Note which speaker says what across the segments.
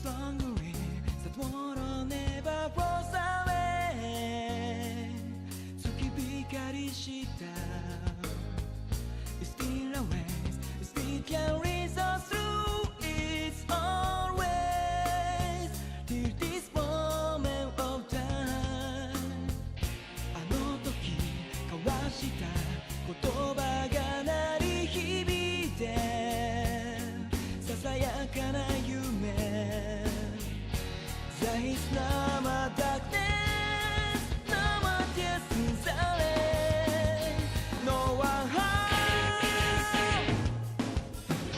Speaker 1: strongly that water never flows away. 月光した It's still a ways, it still carries us through. It's always till this moment of time. あの時交わした言葉が鳴り響いてささやかな夢 There is no more darkness, no more tears in silence. No one home.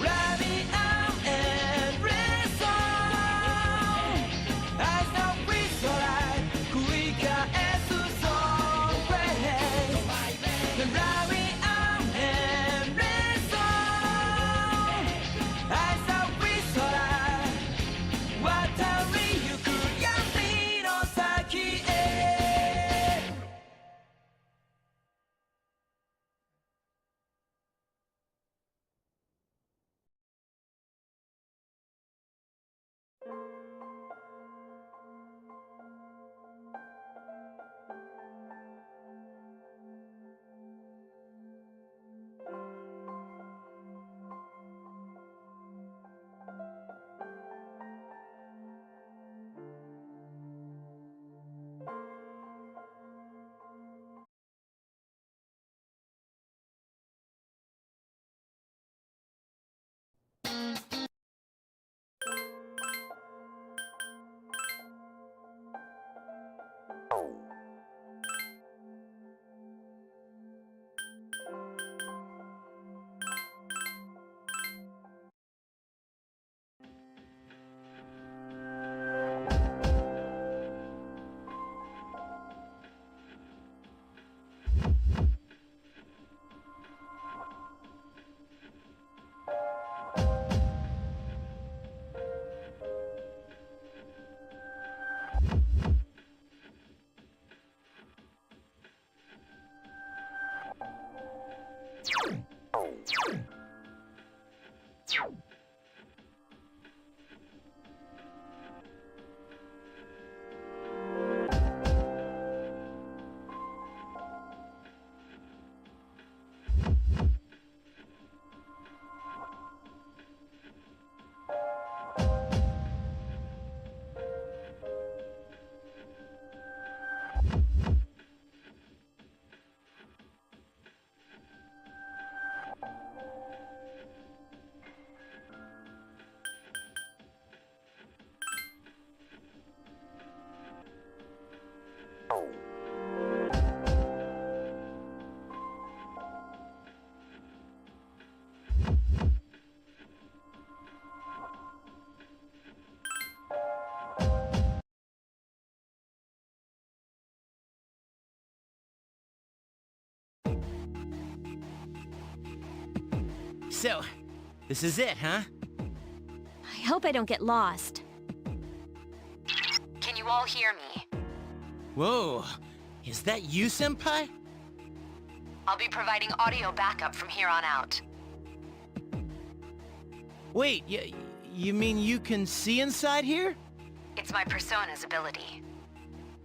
Speaker 1: Wrap me up and rest on. I stop with the light, quicker as the sun fades. Then wrap me up and rest on. I stop with the light. What a real you could be no saki.
Speaker 2: So, this is it, huh?
Speaker 3: I hope I don't get lost.
Speaker 4: Can you all hear me?
Speaker 2: Whoa, is that you, Senpai?
Speaker 4: I'll be providing audio backup from here on out.
Speaker 2: Wait, you mean you can see inside here?
Speaker 4: It's my persona's ability.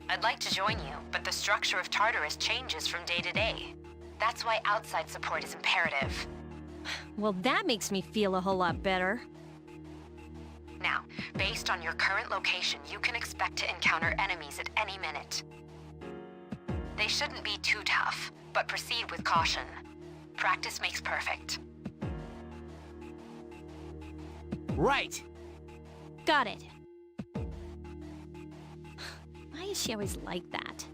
Speaker 4: I'd like to join you, but the structure of Tartarus changes from day to day. That's why outside support is imperative.
Speaker 3: Well, that makes me feel a whole lot better.
Speaker 4: Now, based on your current location, you can expect to encounter enemies at any minute. They shouldn't be too tough, but proceed with caution. Practice makes perfect.
Speaker 2: Right.
Speaker 3: Got it. Why is she always like that?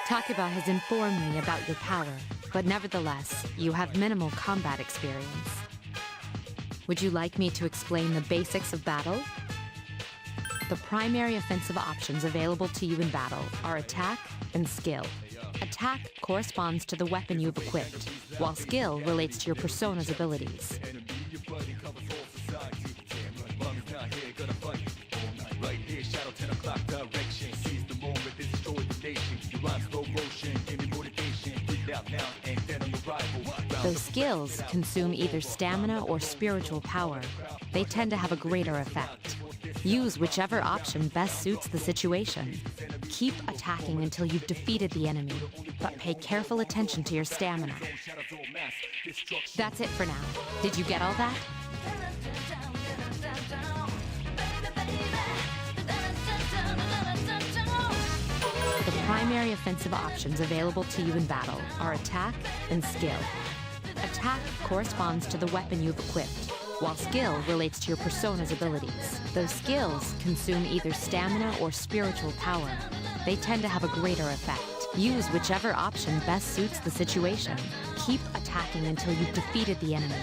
Speaker 5: Takeba has informed me about your power, but nevertheless, you have minimal combat experience. Would you like me to explain the basics of battle? The primary offensive options available to you in battle are attack and skill. Attack corresponds to the weapon you've equipped, while skill relates to your persona's abilities. Those skills consume either stamina or spiritual power. They tend to have a greater effect. Use whichever option best suits the situation. Keep attacking until you've defeated the enemy, but pay careful attention to your stamina. That's it for now. Did you get all that? The primary offensive options available to you in battle are attack and skill. Attack corresponds to the weapon you've equipped, while skill relates to your persona's abilities. Those skills consume either stamina or spiritual power. They tend to have a greater effect. Use whichever option best suits the situation. Keep attacking until you've defeated the enemy,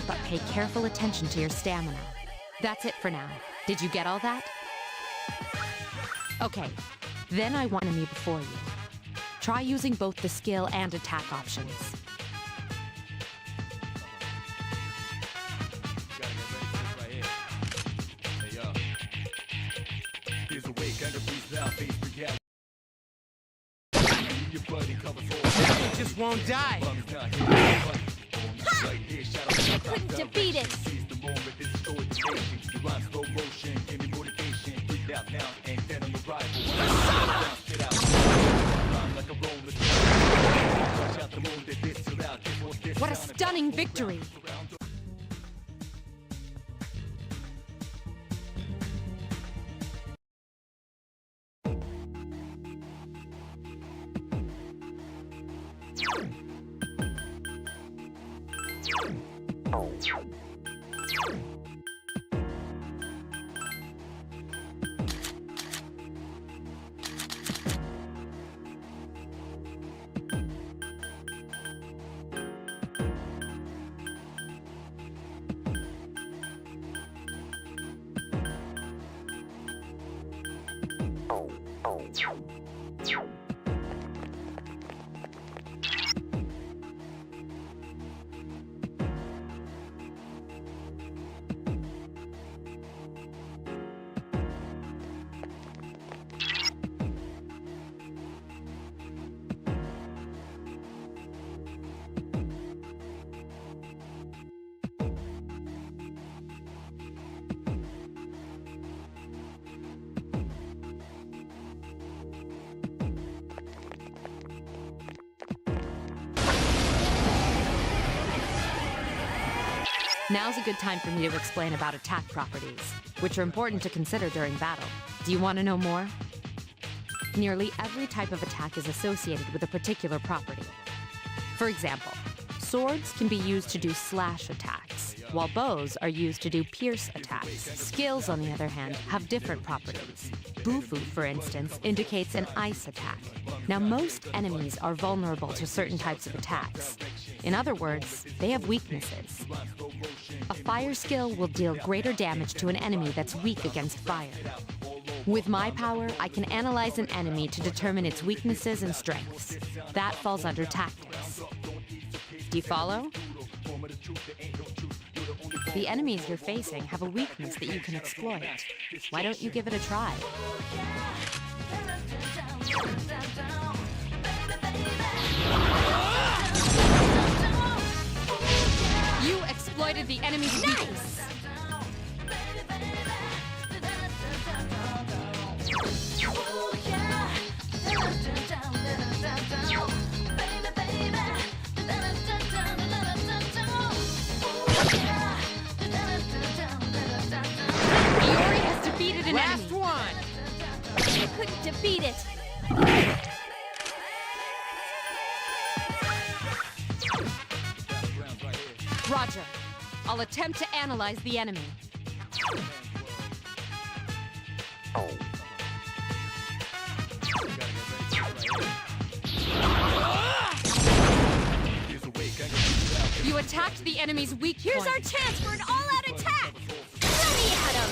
Speaker 5: but pay careful attention to your stamina. That's it for now. Did you get all that? Okay, then I want enemy before you. Try using both the skill and attack options.
Speaker 2: It just won't die.
Speaker 3: I couldn't defeat it!
Speaker 5: What a stunning victory! Now's a good time for me to explain about attack properties, which are important to consider during battle. Do you want to know more? Nearly every type of attack is associated with a particular property. For example, swords can be used to do slash attacks, while bows are used to do pierce attacks. Skills, on the other hand, have different properties. Bufu, for instance, indicates an ice attack. Now, most enemies are vulnerable to certain types of attacks. In other words, they have weaknesses. A fire skill will deal greater damage to an enemy that's weak against fire. With my power, I can analyze an enemy to determine its weaknesses and strengths. That falls under tactics. Do you follow? The enemies you're facing have a weakness that you can exploit. Why don't you give it a try? You exploited the enemy's weakness. Iori has defeated an
Speaker 2: Last
Speaker 5: enemy.
Speaker 2: one.
Speaker 3: I couldn't defeat it!
Speaker 5: Roger. I'll attempt to analyze the enemy. You attacked the enemy's weak point.
Speaker 3: Here's our chance for an all-out attack! Let me at him!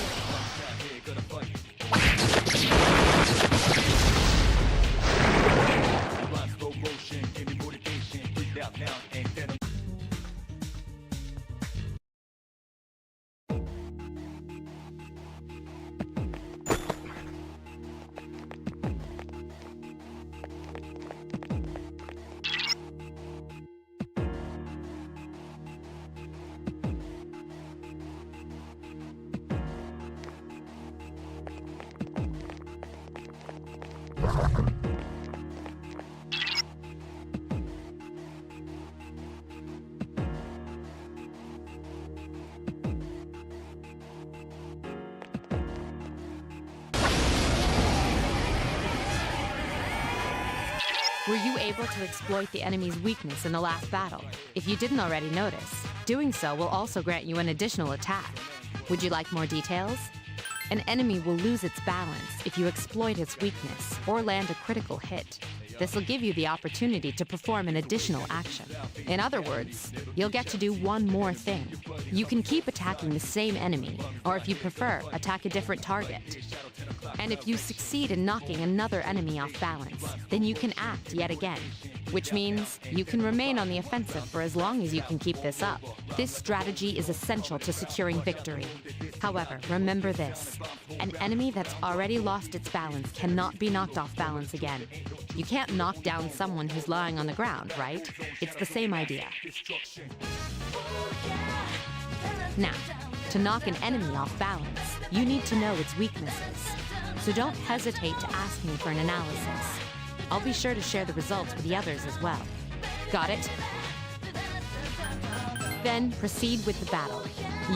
Speaker 5: Were you able to exploit the enemy's weakness in the last battle? If you didn't already notice, doing so will also grant you an additional attack. Would you like more details? An enemy will lose its balance if you exploit its weakness or land a critical hit. This will give you the opportunity to perform an additional action. In other words, you'll get to do one more thing. You can keep attacking the same enemy, or if you prefer, attack a different target. And if you succeed in knocking another enemy off balance, then you can act yet again, which means you can remain on the offensive for as long as you can keep this up. This strategy is essential to securing victory. However, remember this: an enemy that's already lost its balance cannot be knocked off balance again. You can't knock down someone who's lying on the ground, right? It's the same idea. Now, to knock an enemy off balance, you need to know its weaknesses. So don't hesitate to ask me for an analysis. I'll be sure to share the results with the others as well. Got it? Then proceed with the battle.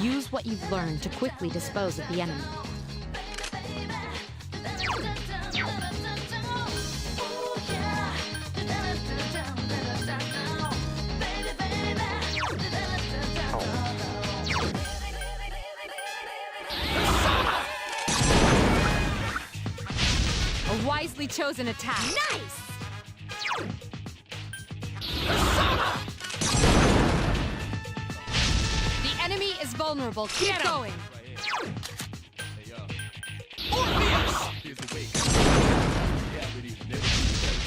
Speaker 5: Use what you've learned to quickly dispose of the enemy. A wisely chosen attack.
Speaker 3: Nice!
Speaker 5: The enemy is vulnerable. Keep going.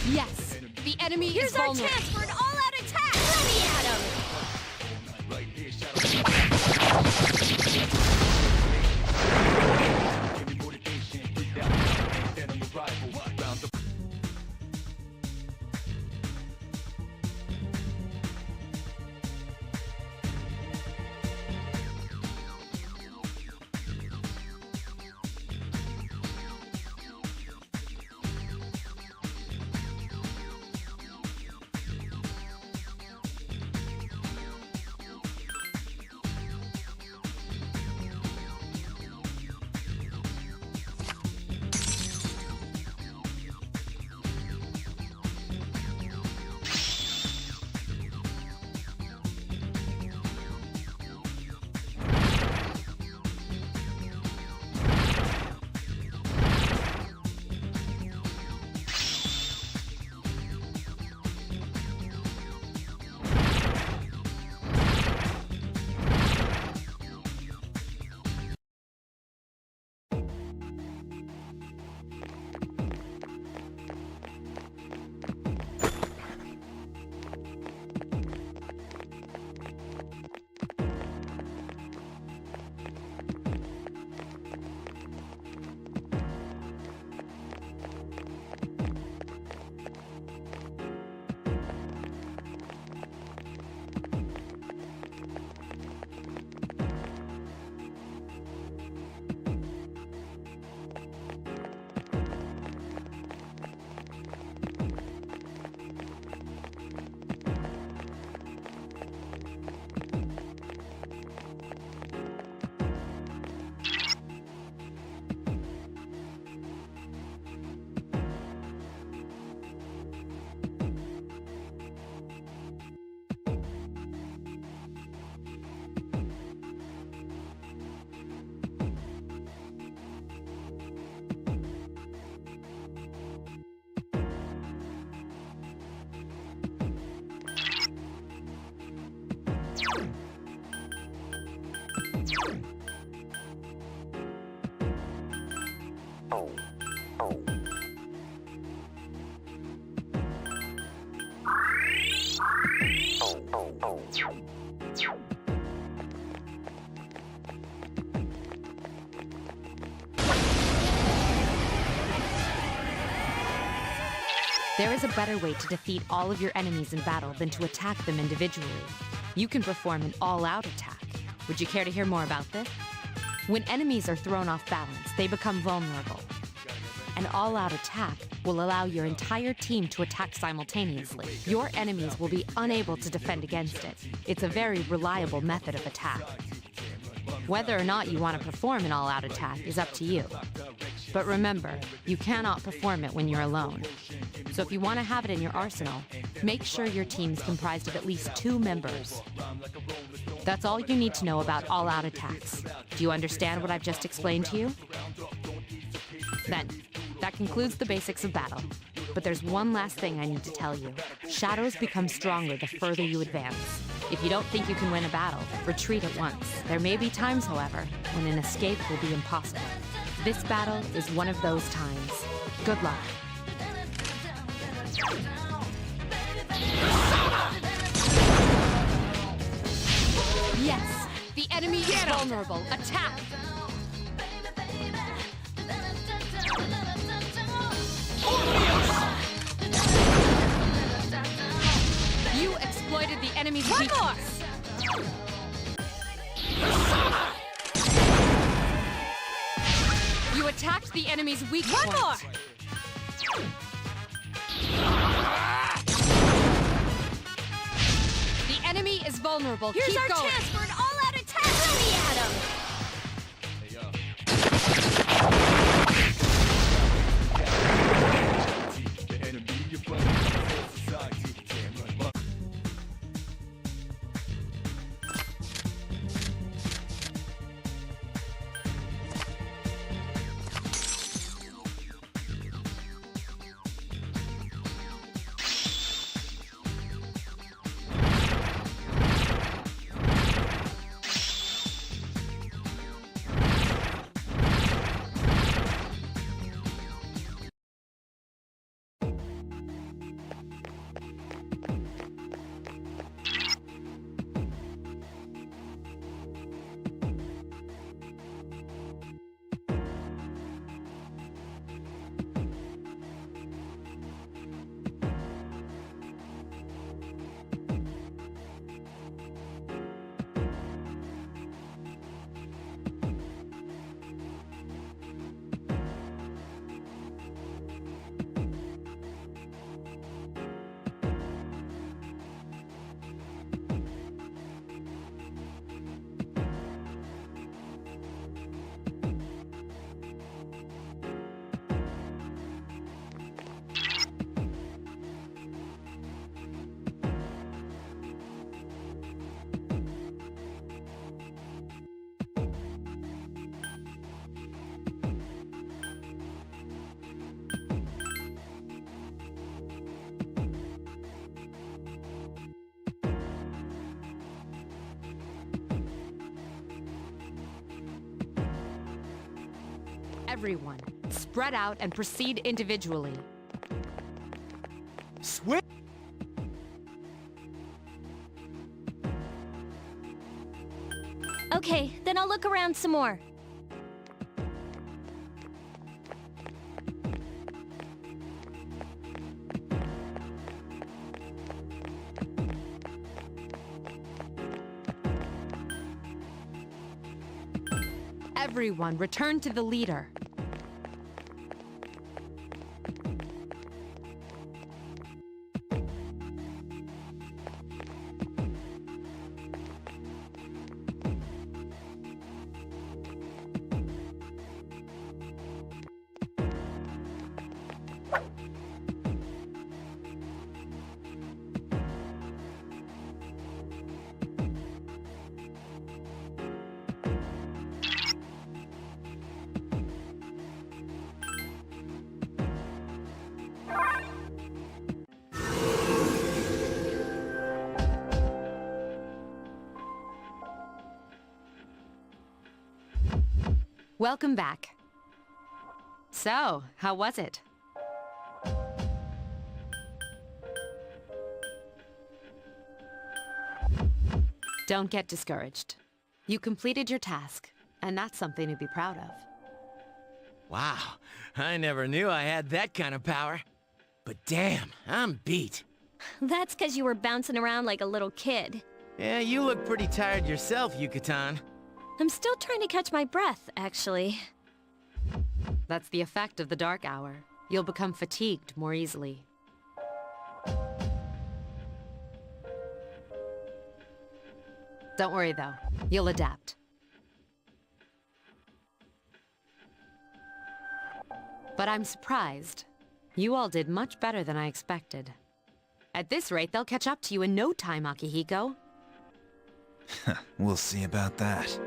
Speaker 5: Yes, the enemy
Speaker 3: Here's
Speaker 5: is
Speaker 3: our
Speaker 5: vulnerable.
Speaker 3: chance for an all-out attack! Let me at him!
Speaker 5: There is a better way to defeat all of your enemies in battle than to attack them individually. You can perform an all-out attack. Would you care to hear more about this? When enemies are thrown off balance, they become vulnerable. An all-out attack will allow your entire team to attack simultaneously. Your enemies will be unable to defend against it. It's a very reliable method of attack. Whether or not you want to perform an all-out attack is up to you. But remember, you cannot perform it when you're alone. So if you want to have it in your arsenal, make sure your team is comprised of at least 2 members. That's all you need to know about all-out attacks. Do you understand what I've just explained to you? Then, that concludes the basics of battle. But there's one last thing I need to tell you. Shadows become stronger the further you advance. If you don't think you can win a battle, retreat at once. There may be times, however, when an escape will be impossible. This battle is one of those times. Good luck. Yes, the enemy is vulnerable. Attack! You exploited the enemy's weakness. You attacked the enemy's weak point. One more! The enemy is vulnerable.
Speaker 3: Here's
Speaker 5: Keep
Speaker 3: our
Speaker 5: going.
Speaker 3: chance for an all-out attack! Throw me at him!
Speaker 5: Everyone, spread out and proceed individually.
Speaker 2: Switch!
Speaker 3: Okay, then I'll look around some more.
Speaker 5: Everyone, return to the leader. Welcome back. So, how was it? Don't get discouraged. You completed your task, and that's something to be proud of.
Speaker 2: Wow, I never knew I had that kind of power. But damn, I'm beat.
Speaker 3: That's because you were bouncing around like a little kid.
Speaker 2: Yeah, you look pretty tired yourself, Yucatan.
Speaker 3: I'm still trying to catch my breath, actually.
Speaker 5: That's the effect of the dark hour. You'll become fatigued more easily. Don't worry, though. You'll adapt. But I'm surprised. You all did much better than I expected. At this rate, they'll catch up to you in no time, Akihiko.
Speaker 6: We'll see about that.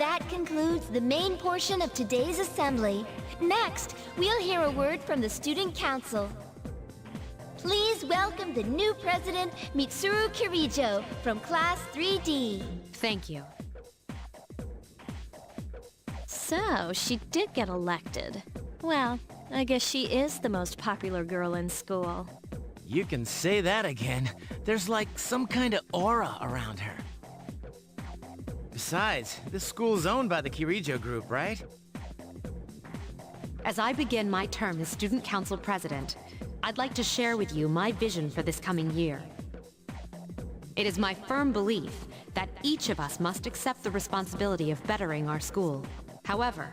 Speaker 7: That concludes the main portion of today's assembly. Next, we'll hear a word from the Student Council. Please welcome the new president, Mitsuru Kirijo, from Class 3D.
Speaker 5: Thank you.
Speaker 3: So, she did get elected. Well, I guess she is the most popular girl in school.
Speaker 2: You can say that again. There's like some kind of aura around her. Besides, this school's owned by the Kirijo group, right?
Speaker 5: As I begin my term as Student Council President, I'd like to share with you my vision for this coming year. It is my firm belief that each of us must accept the responsibility of bettering our school. However,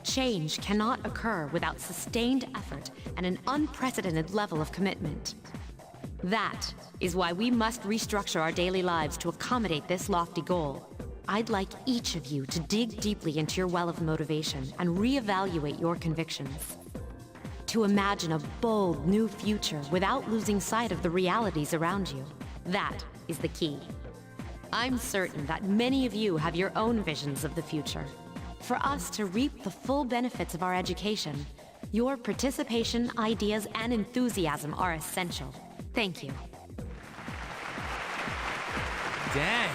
Speaker 5: change cannot occur without sustained effort and an unprecedented level of commitment. That is why we must restructure our daily lives to accommodate this lofty goal. I'd like each of you to dig deeply into your well of motivation and reevaluate your convictions. To imagine a bold new future without losing sight of the realities around you. That is the key. I'm certain that many of you have your own visions of the future. For us to reap the full benefits of our education, your participation, ideas, and enthusiasm are essential. Thank you.
Speaker 2: Dang,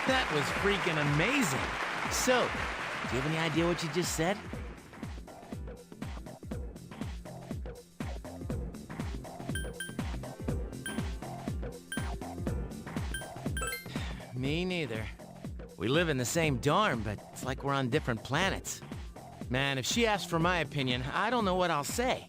Speaker 2: that was freaking amazing. So, do you have any idea what you just said? Me neither. We live in the same dorm, but it's like we're on different planets. Man, if she asks for my opinion, I don't know what I'll say.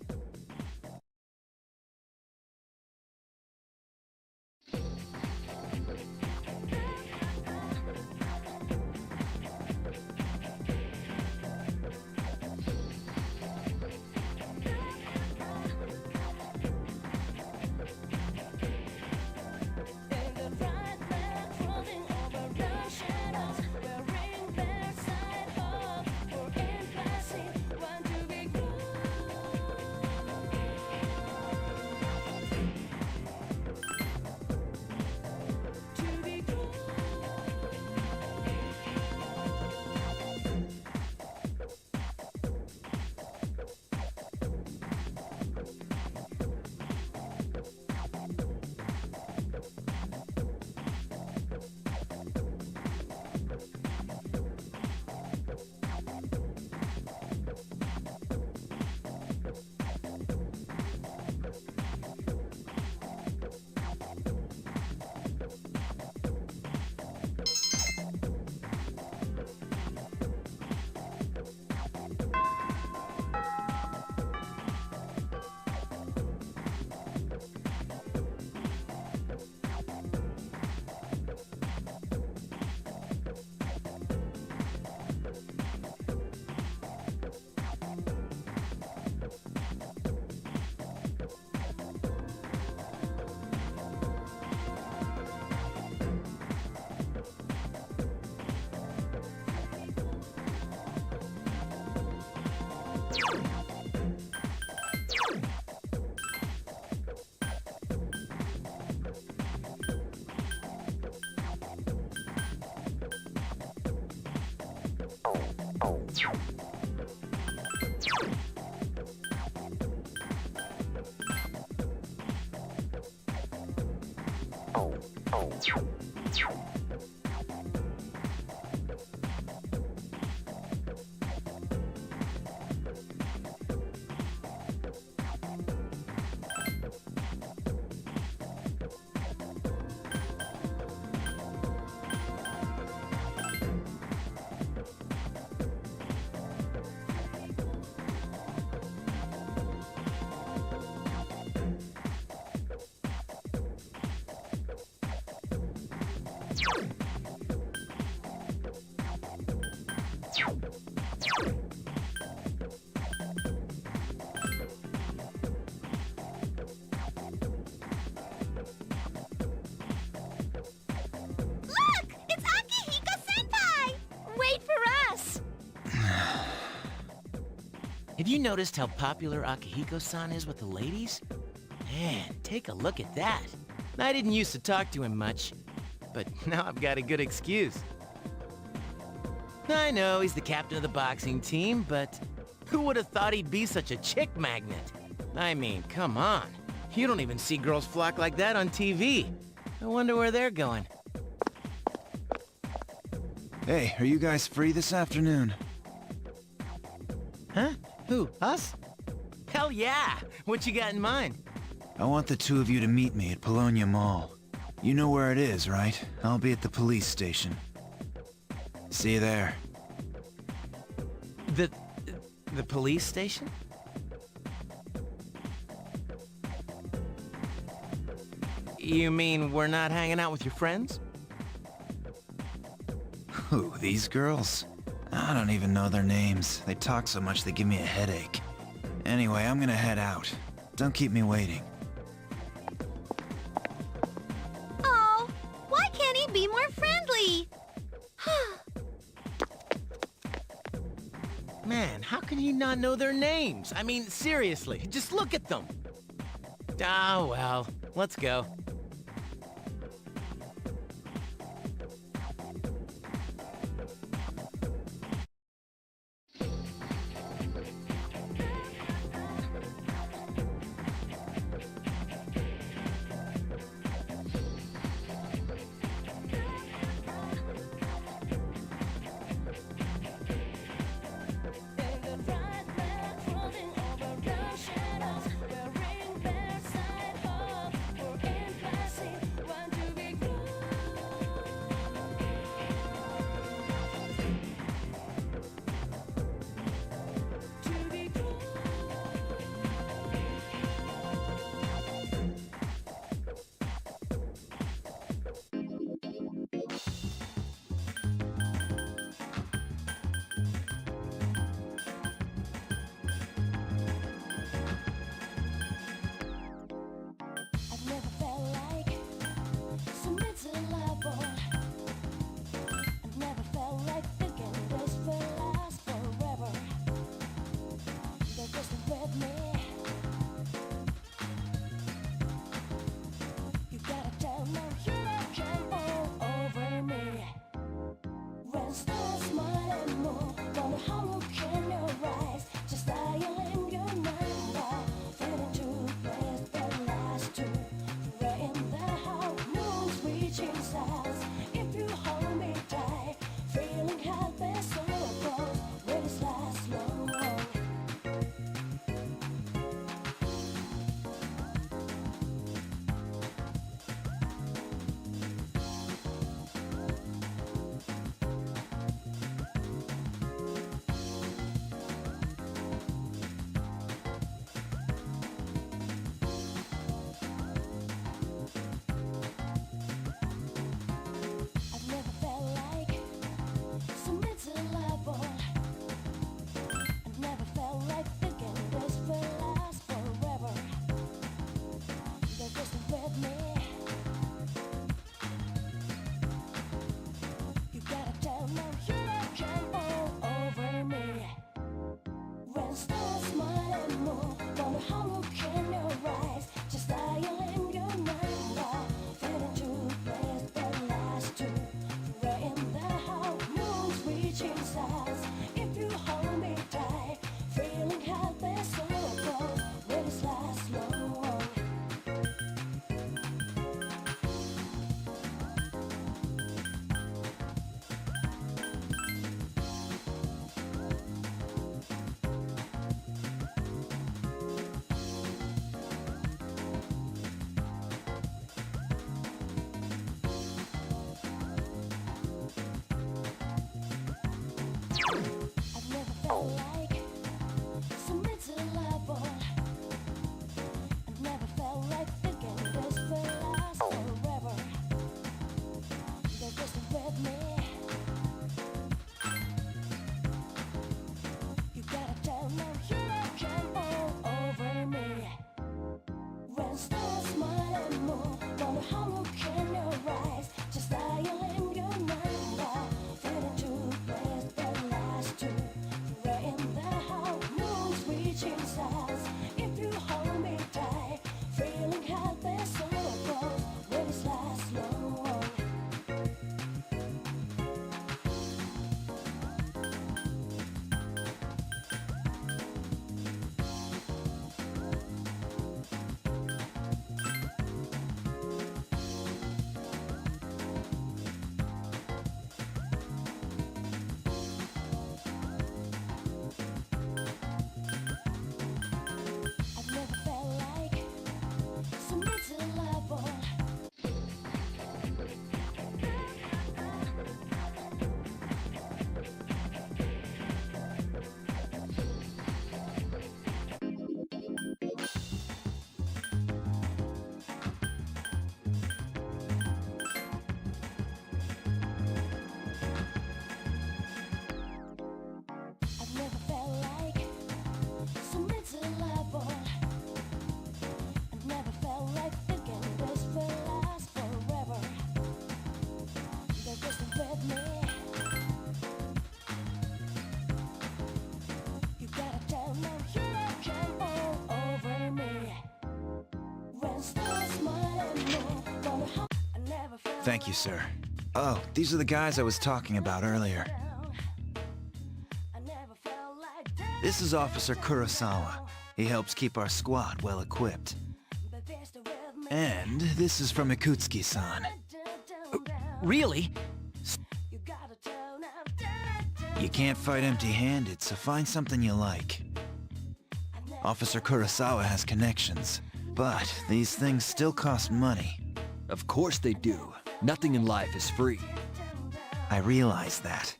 Speaker 7: Look! It's Akihiko-senpai! Wait for us!
Speaker 2: Have you noticed how popular Akihiko-san is with the ladies? Man, take a look at that. I didn't used to talk to him much, but now I've got a good excuse. I know he's the captain of the boxing team, but who would have thought he'd be such a chick magnet? I mean, come on. You don't even see girls flock like that on TV. I wonder where they're going.
Speaker 6: Hey, are you guys free this afternoon?
Speaker 2: Huh? Who, us? Hell yeah! What you got in mind?
Speaker 6: I want the two of you to meet me at Polonia Mall. You know where it is, right? I'll be at the police station. See you there.
Speaker 2: The police station? You mean we're not hanging out with your friends?
Speaker 6: Who, these girls? I don't even know their names. They talk so much they give me a headache. Anyway, I'm gonna head out. Don't keep me waiting.
Speaker 7: Oh, why can't he be more friendly?
Speaker 2: Man, how can you not know their names? I mean, seriously, just look at them. Ah, well, let's go.
Speaker 1: I've never felt like so miserable. I've never felt like thinking this will last forever. They're just with me. You gotta tell them you can all over me. When stars smile and move, wonder how look in your eyes, just dial in your mind now. Feeling too blessed that last two. Right in the house, moon's reaching stars. If you hold me tight, feeling happy so close, will this last long? I've never felt like so miserable. I've never felt like so miserable. I've never felt like thinking this will last forever. They're just with me. You gotta tell them you can all over me. When stars smile and move, wonder how I never felt.
Speaker 6: Thank you, sir. Oh, these are the guys I was talking about earlier.
Speaker 1: I never felt like that.
Speaker 6: This is Officer Kurosawa. He helps keep our squad well equipped.
Speaker 1: But they're still with me.
Speaker 6: And this is from Ikutsuki-san.
Speaker 2: Really?
Speaker 1: You gotta tell them.
Speaker 6: You can't fight empty-handed, so find something you like. Officer Kurosawa has connections, but these things still cost money.
Speaker 8: Of course they do. Nothing in life is free.
Speaker 6: I realize that.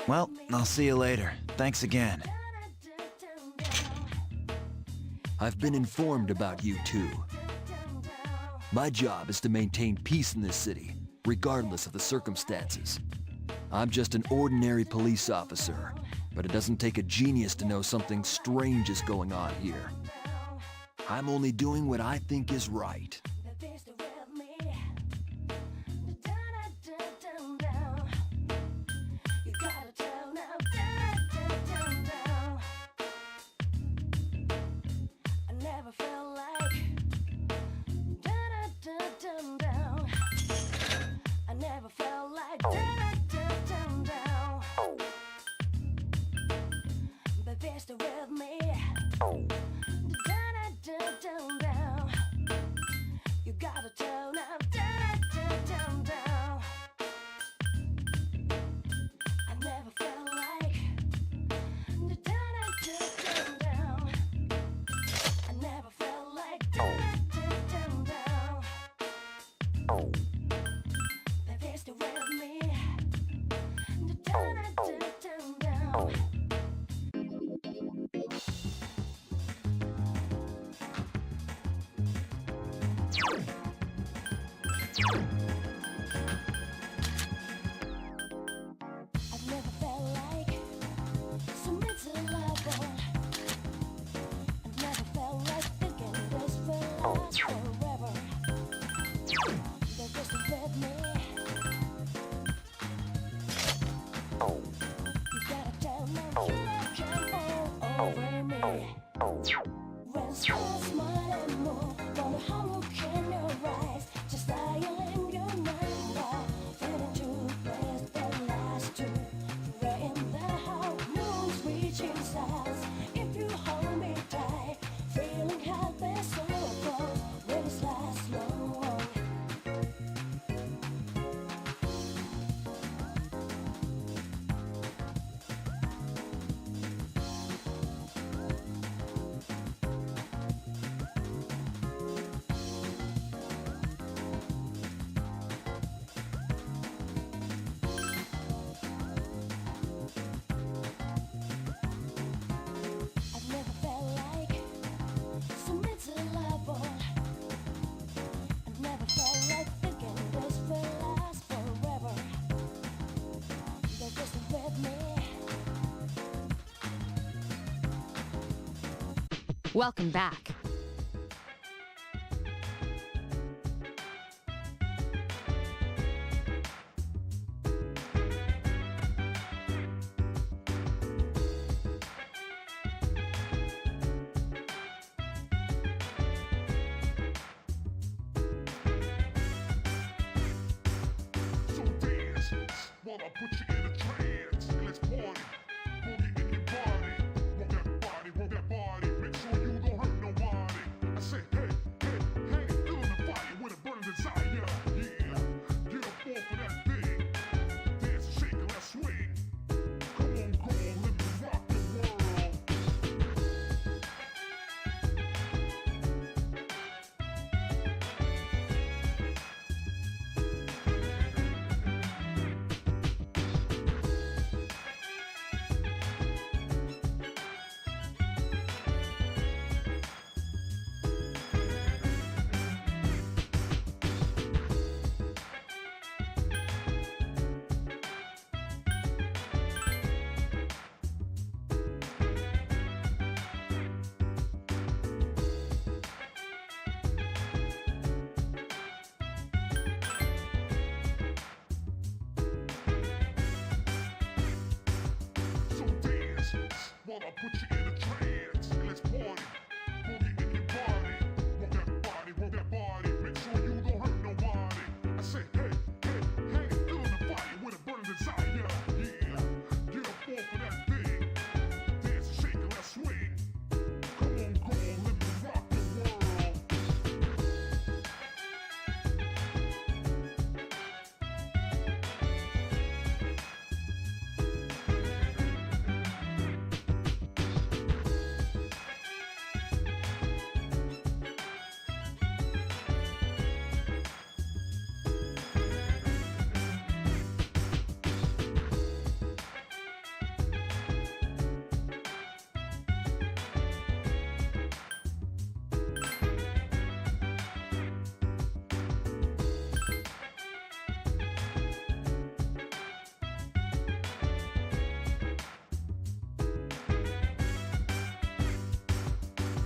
Speaker 6: Well, I'll see you later. Thanks again.
Speaker 8: I've been informed about you too. My job is to maintain peace in this city, regardless of the circumstances. I'm just an ordinary police officer, but it doesn't take a genius to know something strange is going on here. I'm only doing what I think is right.
Speaker 1: You gotta tell now, down. I never felt like down. I never felt like down. They're still with me. Down. I've never felt like so miserable. I've never felt like thinking this will last forever. They're just with me. You gotta tell them you can all over me. When stars smile and move, wonder how look in your eyes, just dial in your mind now. Feeling too blessed that last two. Right in the house, moon's reaching stars. If you hold me tight, feeling happy so close, will this last long?
Speaker 5: Welcome back.
Speaker 9: So dance while I put you in a trance. Let's party, boogie in your body. Roll that body, make sure you don't hurt nobody. I say, hey, feeling the fire with a burning desire. Yeah, get up off of that thing. Dance and shake and let's swing. Come on, let me rock the world. So dance while I put you in a trance. Let's party, boogie in your body. Roll that body, make sure you don't hurt nobody. I say, hey, feeling the fire with a burning desire. Yeah, get up off of that thing. Dance and shake and let's swing. Come on, let me rock the world.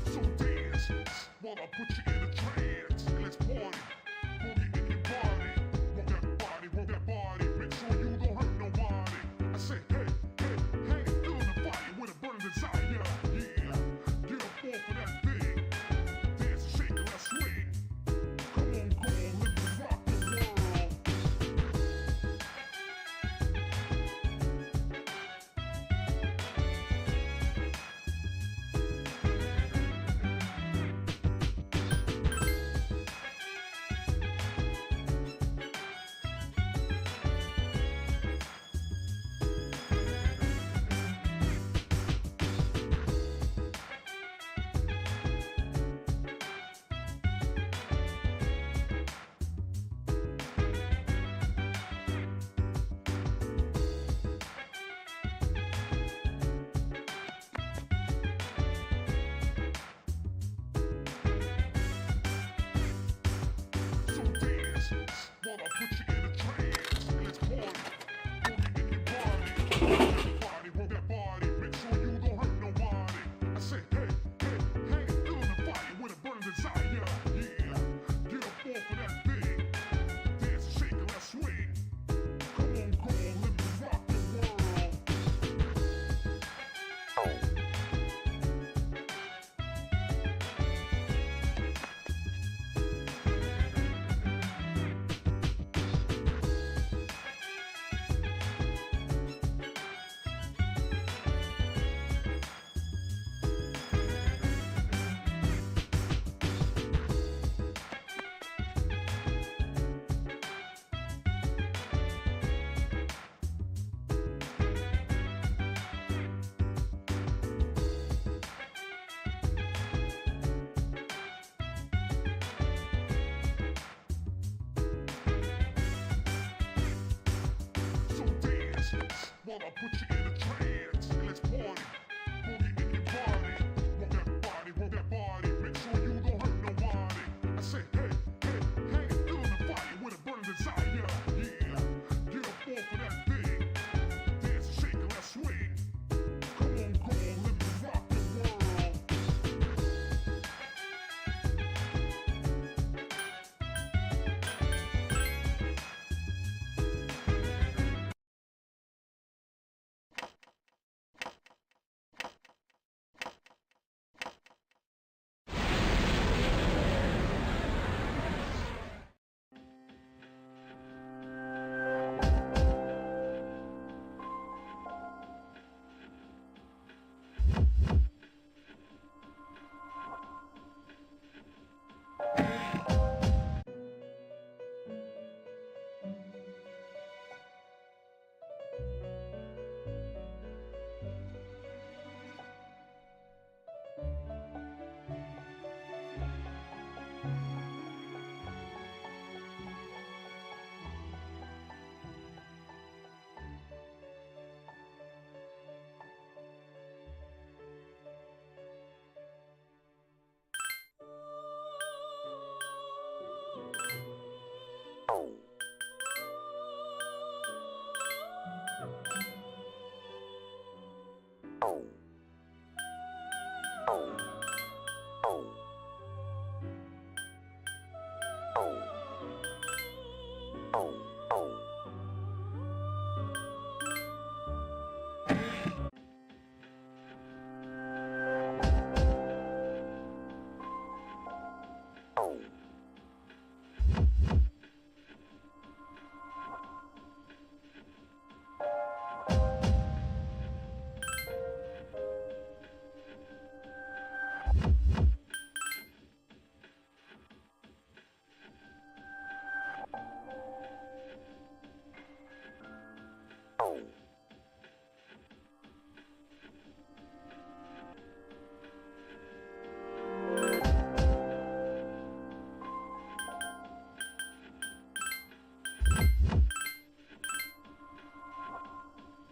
Speaker 9: So dance while I put you in a trance. Let's party, boogie in your body. Roll that body, make sure you don't hurt nobody. I say, hey, feeling the fire with a burning desire. Yeah, get up off of that thing. Dance and shake and let's swing. Come on, let me rock the world. So dance while I put you in a trance. Let's party, boogie in your body. Roll that body, make sure you don't hurt nobody. I say, hey, feeling the fire with a burning desire. Yeah, get up off of that thing. Dance and shake and let's swing. Come on, let me rock the world. So dance while I put you in a trance. Let's party, boogie in your body. Roll that body, make sure you don't hurt nobody. I say, hey, feeling the fire with a burning desire. Yeah, get up off of that thing. Dance and shake and let's swing. Come on, let me rock the world. Oh.